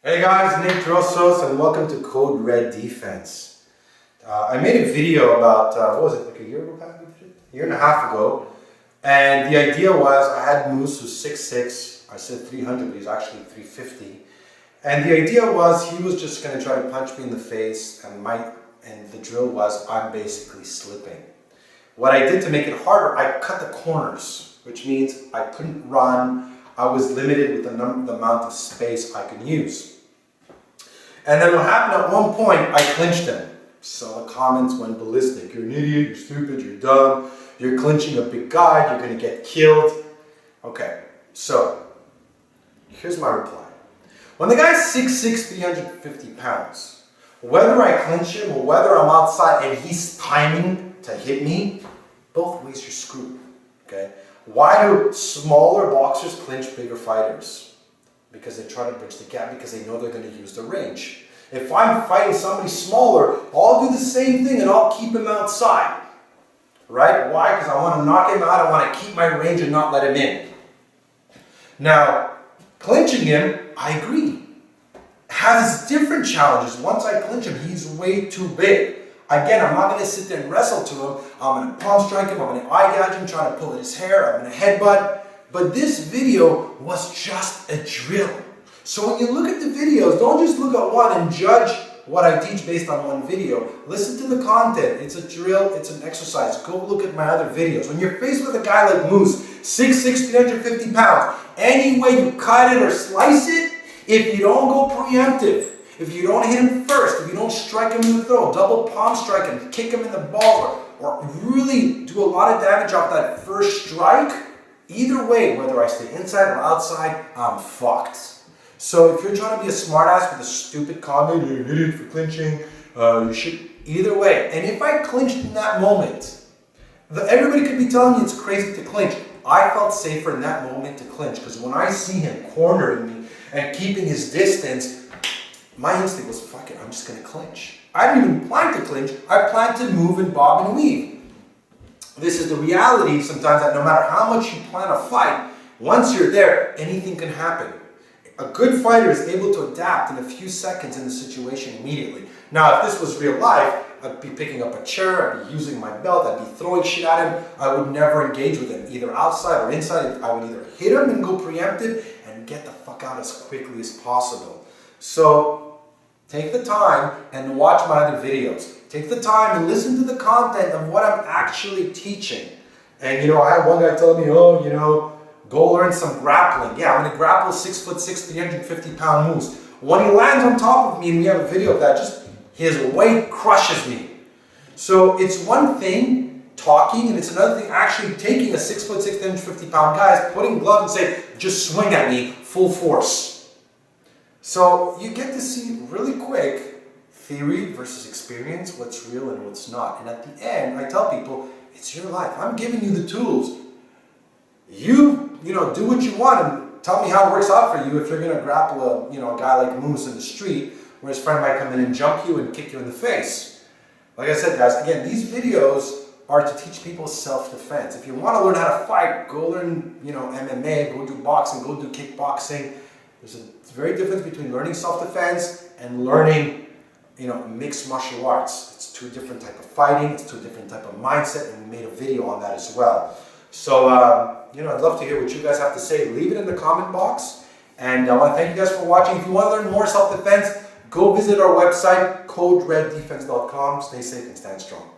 Hey guys, Nick Drossos and welcome to Code Red Defense. I made a video about, what was it, like a year ago? A year and a half ago. And the idea was I had Moose who's 6'6", I said 300, but he's actually 350. And the idea was he was just going to try to punch me in the face and the drill was I'm basically slipping. What I did to make it harder, I cut the corners, which means I couldn't run. I was limited with the amount of space I could use. And then what happened at one point, I clinched him. So the comments went ballistic. You're an idiot, you're stupid, you're dumb, you're clinching a big guy, you're gonna get killed. Okay, so here's my reply. When the guy's 6'6", 350 pounds, whether I clinch him or whether I'm outside and he's timing to hit me, both ways you're screwed, okay? Why do smaller boxers clinch bigger fighters? Because they try to bridge the gap because they know they're going to use the range. If I'm fighting somebody smaller, I'll do the same thing and I'll keep him outside. Right? Why? Because I want to knock him out, I want to keep my range and not let him in. Now, clinching him, I agree, has different challenges. Once I clinch him, he's way too big. Again, I'm not going to sit there and wrestle to him. I'm going to palm strike him, I'm going to eye gouge him, trying to pull at his hair, I'm going to headbutt. But this video was just a drill. So when you look at the videos, don't just look at one and judge what I teach based on one video. Listen to the content. It's a drill, it's an exercise. Go look at my other videos. When you're faced with a guy like Moose, 6'6", 350 pounds, any way you cut it or slice it, if you don't go preemptive, if you don't hit him first, if you don't strike him in the throat, double palm strike him, kick him in the ball, or really do a lot of damage off that first strike, either way, whether I stay inside or outside, I'm fucked. So if you're trying to be a smartass with a stupid comment, you're an idiot for clinching, you should, either way. And if I clinched in that moment, everybody could be telling me it's crazy to clinch. I felt safer in that moment to clinch because when I see him cornering me and keeping his distance, my instinct was, fuck it, I'm just going to clinch. I didn't even plan to clinch. I planned to move and bob and weave. This is the reality sometimes that no matter how much you plan a fight, once you're there, anything can happen. A good fighter is able to adapt in a few seconds in the situation immediately. Now, if this was real life, I'd be picking up a chair, I'd be using my belt, I'd be throwing shit at him. I would never engage with him, either outside or inside. I would either hit him and go preemptive and get the fuck out as quickly as possible. So, take the time and watch my other videos. Take the time and listen to the content of what I'm actually teaching. And I had one guy tell me, go learn some grappling. Yeah, I'm going to grapple 6'6", 350 pound Moose. When he lands on top of me, and we have a video of that, just his weight crushes me. So it's one thing talking, and it's another thing actually taking a 6'6", 350 pound guy, putting gloves and saying, just swing at me, full force. So you get to see really quick theory versus experience, what's real and what's not. And at the end, I tell people, it's your life. I'm giving you the tools. You do what you want and tell me how it works out for you if you're going to grapple a guy like Moose in the street where his friend might come in and jump you and kick you in the face. Like I said, guys, again, these videos are to teach people self-defense. If you want to learn how to fight, go learn, MMA, go do boxing, go do kickboxing. There's a very difference between learning self-defense and learning mixed martial arts. It's two different type of fighting, it's two different type of mindset, and we made a video on that as well. So, I'd love to hear what you guys have to say. Leave it in the comment box. And I want to thank you guys for watching. If you want to learn more self-defense, go visit our website, codereddefense.com. Stay safe and stand strong.